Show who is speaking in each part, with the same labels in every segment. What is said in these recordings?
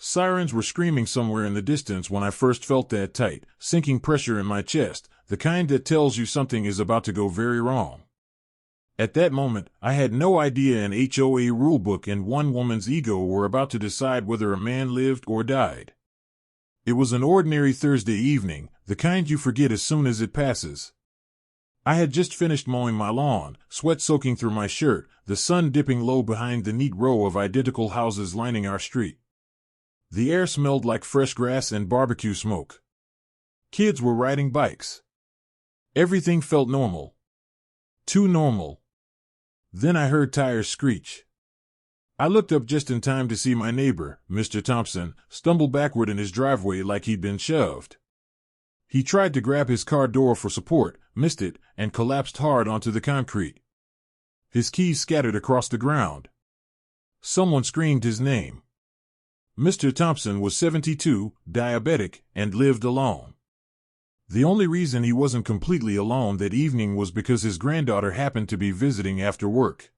Speaker 1: Sirens were screaming somewhere in the distance when I first felt that tight, sinking pressure in my chest, the kind that tells you something is about to go very wrong. At that moment, I had no idea an HOA rulebook and one woman's ego were about to decide whether a man lived or died. It was an ordinary Thursday evening, the kind you forget as soon as it passes. I had just finished mowing my lawn, sweat soaking through my shirt, the sun dipping low behind the neat row of identical houses lining our street. The air smelled like fresh grass and barbecue smoke. Kids were riding bikes. Everything felt normal. Too normal. Then I heard tires screech. I looked up just in time to see my neighbor, Mr. Thompson, stumble backward in his driveway like he'd been shoved. He tried to grab his car door for support, missed it, and collapsed hard onto the concrete. His keys scattered across the ground. Someone screamed his name. Mr. Thompson was 72, diabetic, and lived alone. The only reason he wasn't completely alone that evening was because his granddaughter happened to be visiting after work.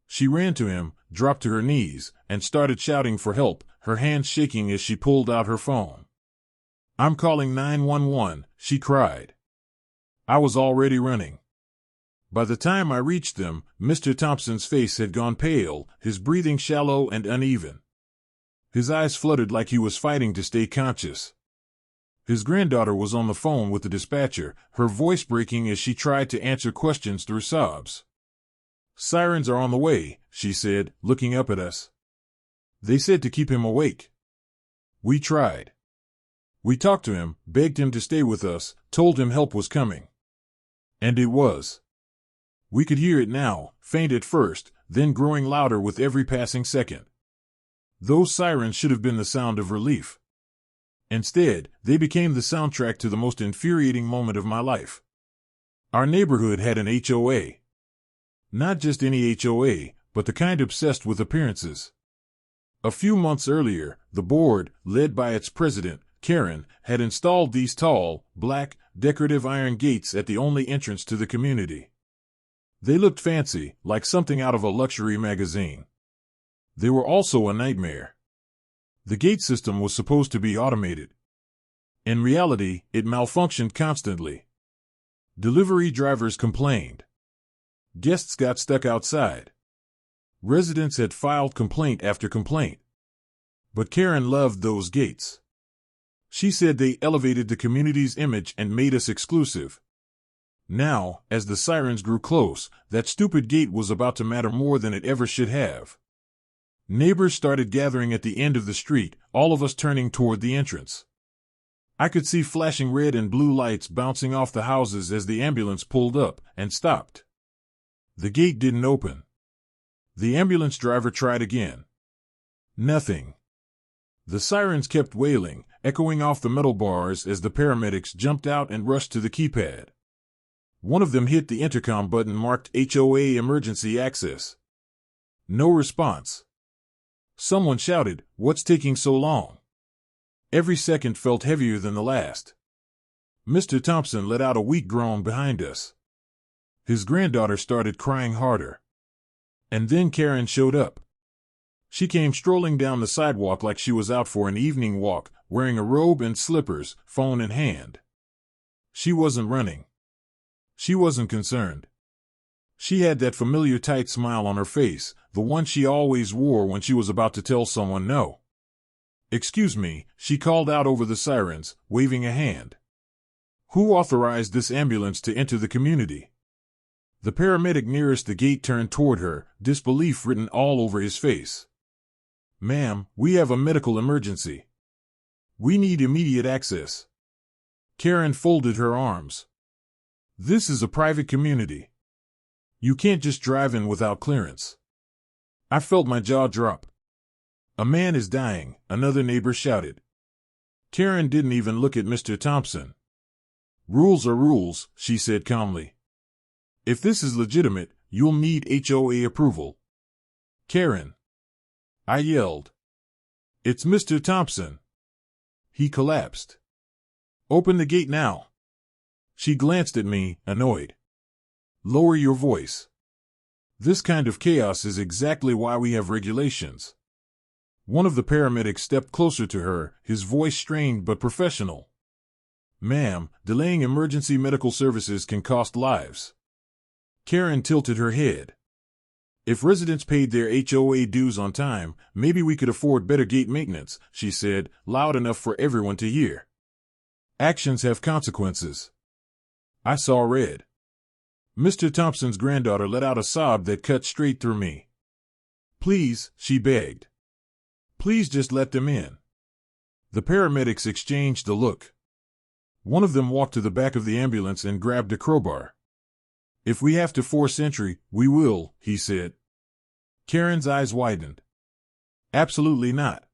Speaker 1: She ran to him, dropped to her knees, and started shouting for help, her hands shaking as she pulled out her phone. "I'm calling 911, she cried. I was already running. By the time I reached them, Mr. Thompson's face had gone pale, his breathing shallow and uneven. His eyes fluttered like he was fighting to stay conscious. His granddaughter was on the phone with the dispatcher, her voice breaking as she tried to answer questions through sobs. "Sirens are on the way," she said, looking up at us. "They said to keep him awake." We tried. We talked to him, begged him to stay with us, told him help was coming. And it was. We could hear it now, faint at first, then growing louder with every passing second. Those sirens should have been the sound of relief. Instead, they became the soundtrack to the most infuriating moment of my life. Our neighborhood had an HOA. Not just any HOA, but the kind obsessed with appearances. A few months earlier, the board, led by its president, Karen, had installed these tall, black, decorative iron gates at the only entrance to the community. They looked fancy, like something out of a luxury magazine. They were also a nightmare. The gate system was supposed to be automated. In reality, it malfunctioned constantly. Delivery drivers complained. Guests got stuck outside. Residents had filed complaint after complaint. But Karen loved those gates. She said they elevated the community's image and made us exclusive. Now, as the sirens grew close, that stupid gate was about to matter more than it ever should have. Neighbors started gathering at the end of the street, all of us turning toward the entrance. I could see flashing red and blue lights bouncing off the houses as the ambulance pulled up and stopped. The gate didn't open. The ambulance driver tried again. Nothing. The sirens kept wailing, echoing off the metal bars as the paramedics jumped out and rushed to the keypad. One of them hit the intercom button marked HOA Emergency Access. No response. Someone shouted, "What's taking so long?" Every second felt heavier than the last. Mr. Thompson let out a weak groan behind us. His granddaughter started crying harder. And then Karen showed up. She came strolling down the sidewalk like she was out for an evening walk, wearing a robe and slippers, phone in hand. She wasn't running. She wasn't concerned. She had that familiar tight smile on her face, the one she always wore when she was about to tell someone no. "Excuse me," she called out over the sirens, waving a hand. "Who authorized this ambulance to enter the community?" The paramedic nearest the gate turned toward her, disbelief written all over his face. "Ma'am, we have a medical emergency. We need immediate access." Karen folded her arms. "This is a private community. You can't just drive in without clearance." I felt my jaw drop. "A man is dying," another neighbor shouted. Karen didn't even look at Mr. Thompson. "Rules are rules," she said calmly. "If this is legitimate, you'll need HOA approval." "Karen!" I yelled. "It's Mr. Thompson." He collapsed. "Open the gate now." She glanced at me, annoyed. "Lower your voice. This kind of chaos is exactly why we have regulations." One of the paramedics stepped closer to her, his voice strained but professional. "Ma'am, delaying emergency medical services can cost lives." Karen tilted her head. "If residents paid their HOA dues on time, maybe we could afford better gate maintenance," she said, loud enough for everyone to hear. "Actions have consequences." I saw red. Mr. Thompson's granddaughter let out a sob that cut straight through me. "Please," she begged. "Please just let them in." The paramedics exchanged a look. One of them walked to the back of the ambulance and grabbed a crowbar. "If we have to force entry, we will," he said. Karen's eyes widened. "Absolutely not.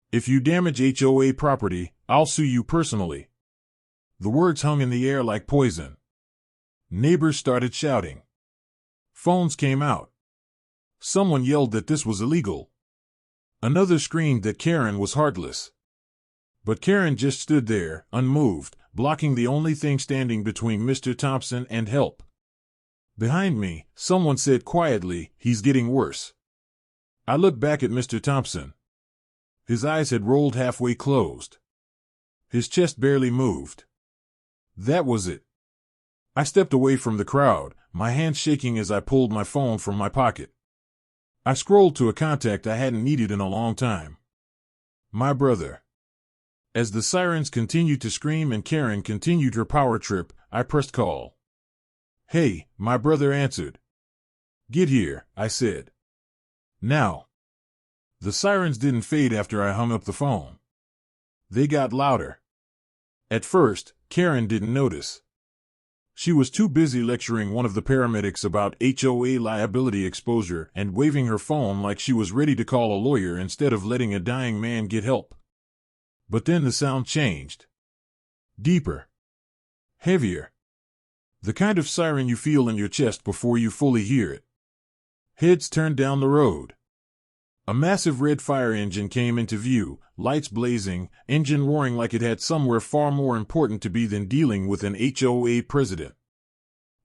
Speaker 1: If you damage HOA property, I'll sue you personally." The words hung in the air like poison. Neighbors started shouting. Phones came out. Someone yelled that this was illegal. Another screamed that Karen was heartless. But Karen just stood there, unmoved, blocking the only thing standing between Mr. Thompson and help. Behind me, someone said quietly, "He's getting worse." I looked back at Mr. Thompson. His eyes had rolled halfway closed. His chest barely moved. That was it. I stepped away from the crowd, my hands shaking as I pulled my phone from my pocket. I scrolled to a contact I hadn't needed in a long time. My brother. As the sirens continued to scream and Karen continued her power trip, I pressed call. "Hey," my brother answered. "Get here," I said. "Now." The sirens didn't fade after I hung up the phone. They got louder. At first, Karen didn't notice. She was too busy lecturing one of the paramedics about HOA liability exposure and waving her phone like she was ready to call a lawyer instead of letting a dying man get help. But then the sound changed. Deeper. Heavier. The kind of siren you feel in your chest before you fully hear it. Heads turned down the road. A massive red fire engine came into view, lights blazing, engine roaring like it had somewhere far more important to be than dealing with an HOA president.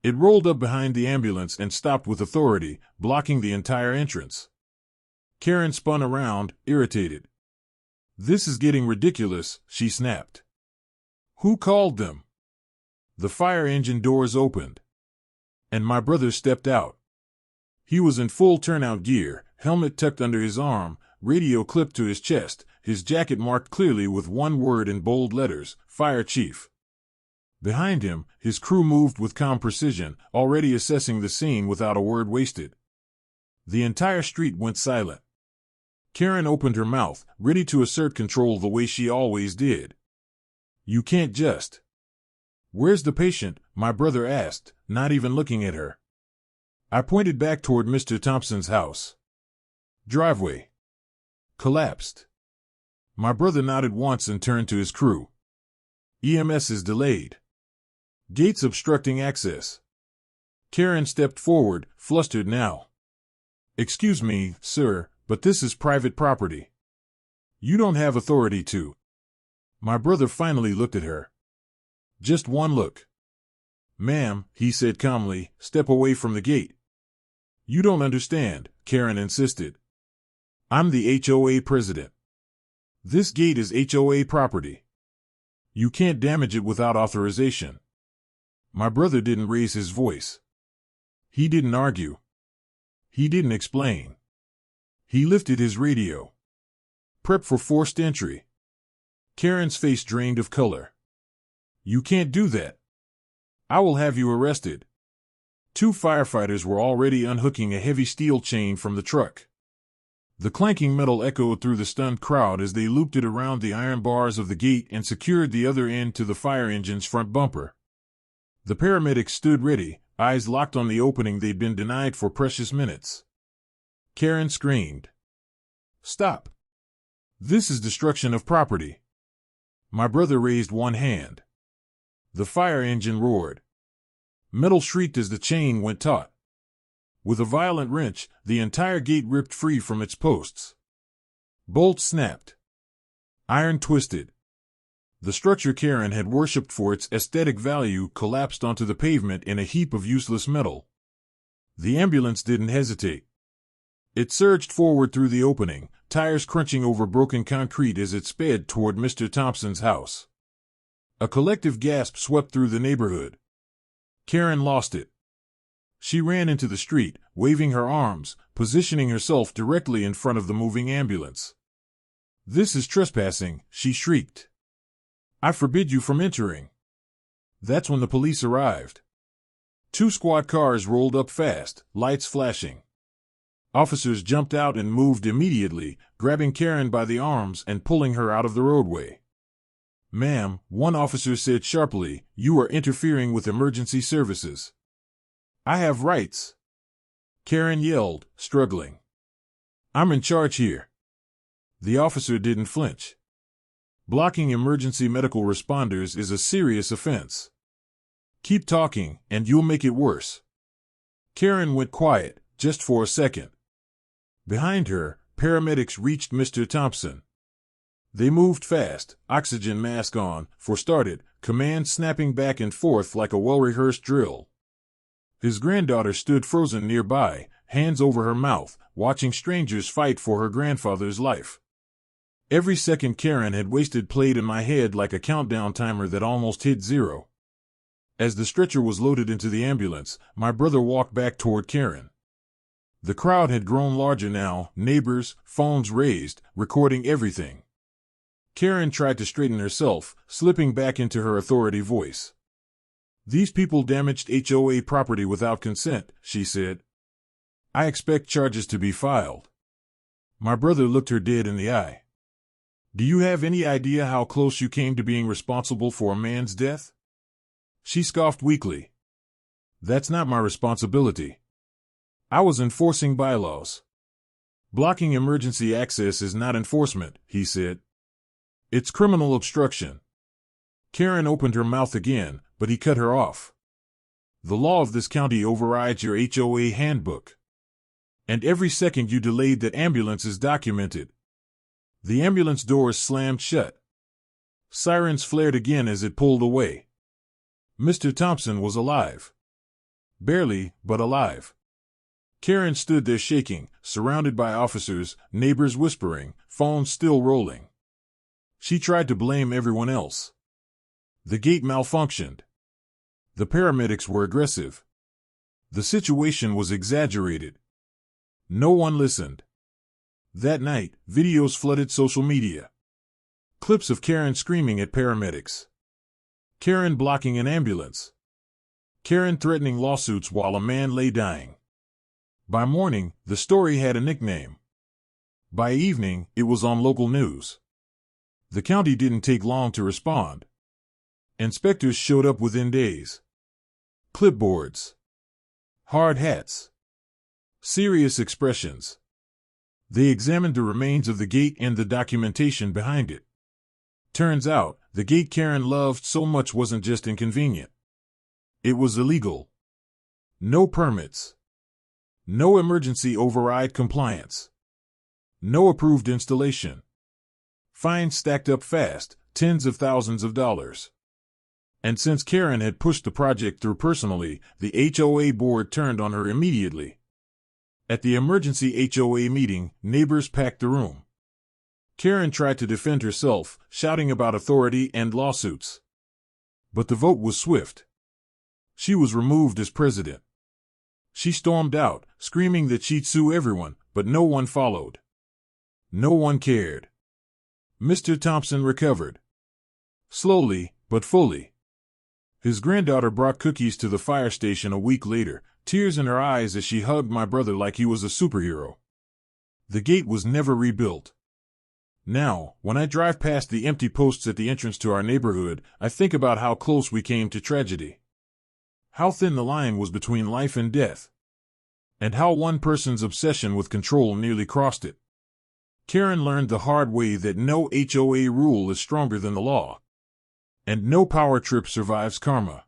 Speaker 1: It rolled up behind the ambulance and stopped with authority, blocking the entire entrance. Karen spun around, irritated. "This is getting ridiculous," she snapped. "Who called them?" The fire engine doors opened. And my brother stepped out. He was in full turnout gear, helmet tucked under his arm, radio clipped to his chest, his jacket marked clearly with one word in bold letters, "Fire Chief." Behind him, his crew moved with calm precision, already assessing the scene without a word wasted. The entire street went silent. Karen opened her mouth, ready to assert control the way she always did. "You can't just." "Where's the patient?" my brother asked, not even looking at her. I pointed back toward Mr. Thompson's house. "Driveway. Collapsed." My brother nodded once and turned to his crew. "EMS is delayed. Gates obstructing access." Karen stepped forward, flustered now. "Excuse me, sir, but this is private property. You don't have authority to." My brother finally looked at her. Just one look. "Ma'am," he said calmly, "step away from the gate." "You don't understand," Karen insisted. "I'm the HOA president. This gate is HOA property. You can't damage it without authorization." My brother didn't raise his voice. He didn't argue. He didn't explain. He lifted his radio. "Prep for forced entry." Karen's face drained of color. "You can't do that. I will have you arrested." Two firefighters were already unhooking a heavy steel chain from the truck. The clanking metal echoed through the stunned crowd as they looped it around the iron bars of the gate and secured the other end to the fire engine's front bumper. The paramedics stood ready, eyes locked on the opening they'd been denied for precious minutes. Karen screamed. "Stop! This is destruction of property." My brother raised one hand. The fire engine roared. Metal shrieked as the chain went taut. With a violent wrench, the entire gate ripped free from its posts. Bolts snapped. Iron twisted. The structure Karen had worshipped for its aesthetic value collapsed onto the pavement in a heap of useless metal. The ambulance didn't hesitate. It surged forward through the opening, tires crunching over broken concrete as it sped toward Mr. Thompson's house. A collective gasp swept through the neighborhood. Karen lost it. She ran into the street, waving her arms, positioning herself directly in front of the moving ambulance. "This is trespassing," she shrieked. "I forbid you from entering." That's when the police arrived. 2 squad cars rolled up fast, lights flashing. Officers jumped out and moved immediately, grabbing Karen by the arms and pulling her out of the roadway. "Ma'am," one officer said sharply, "you are interfering with emergency services." "I have rights," Karen yelled, struggling. "I'm in charge here." The officer didn't flinch. Blocking emergency medical responders is a serious offense. "Keep talking, and you'll make it worse." Karen went quiet, just for a second. Behind her, paramedics reached Mr. Thompson. They moved fast, oxygen mask on, for started, commands snapping back and forth like a well-rehearsed drill. His granddaughter stood frozen nearby, hands over her mouth, watching strangers fight for her grandfather's life. Every second Karen had wasted played in my head like a countdown timer that almost hit 0. As the stretcher was loaded into the ambulance, my brother walked back toward Karen. The crowd had grown larger now, neighbors, phones raised, recording everything. Karen tried to straighten herself, slipping back into her authority voice. "These people damaged HOA property without consent," she said. "I expect charges to be filed." My brother looked her dead in the eye. "Do you have any idea how close you came to being responsible for a man's death?" She scoffed weakly. "That's not my responsibility. I was enforcing bylaws." "Blocking emergency access is not enforcement," he said. "It's criminal obstruction." Karen opened her mouth again, but he cut her off. "The law of this county overrides your HOA handbook. And every second you delayed that ambulance is documented." The ambulance doors slammed shut. Sirens flared again as it pulled away. Mr. Thompson was alive. Barely, but alive. Karen stood there shaking, surrounded by officers, neighbors whispering, phones still rolling. She tried to blame everyone else. The gate malfunctioned. The paramedics were aggressive. The situation was exaggerated. No one listened. That night, videos flooded social media. Clips of Karen screaming at paramedics. Karen blocking an ambulance. Karen threatening lawsuits while a man lay dying. By morning, the story had a nickname. By evening, it was on local news. The county didn't take long to respond. Inspectors showed up within days. Clipboards. Hard hats. Serious expressions. They examined the remains of the gate and the documentation behind it. Turns out, the gate Karen loved so much wasn't just inconvenient. It was illegal. No permits. No emergency override compliance. No approved installation. Fines stacked up fast, tens of thousands of dollars. And since Karen had pushed the project through personally, the HOA board turned on her immediately. At the emergency HOA meeting, neighbors packed the room. Karen tried to defend herself, shouting about authority and lawsuits. But the vote was swift. She was removed as president. She stormed out, screaming that she'd sue everyone, but no one followed. No one cared. Mr. Thompson recovered. Slowly, but fully. His granddaughter brought cookies to the fire station a week later, tears in her eyes as she hugged my brother like he was a superhero. The gate was never rebuilt. Now, when I drive past the empty posts at the entrance to our neighborhood, I think about how close we came to tragedy. How thin the line was between life and death. And how one person's obsession with control nearly crossed it. Karen learned the hard way that no HOA rule is stronger than the law. And no power trip survives karma.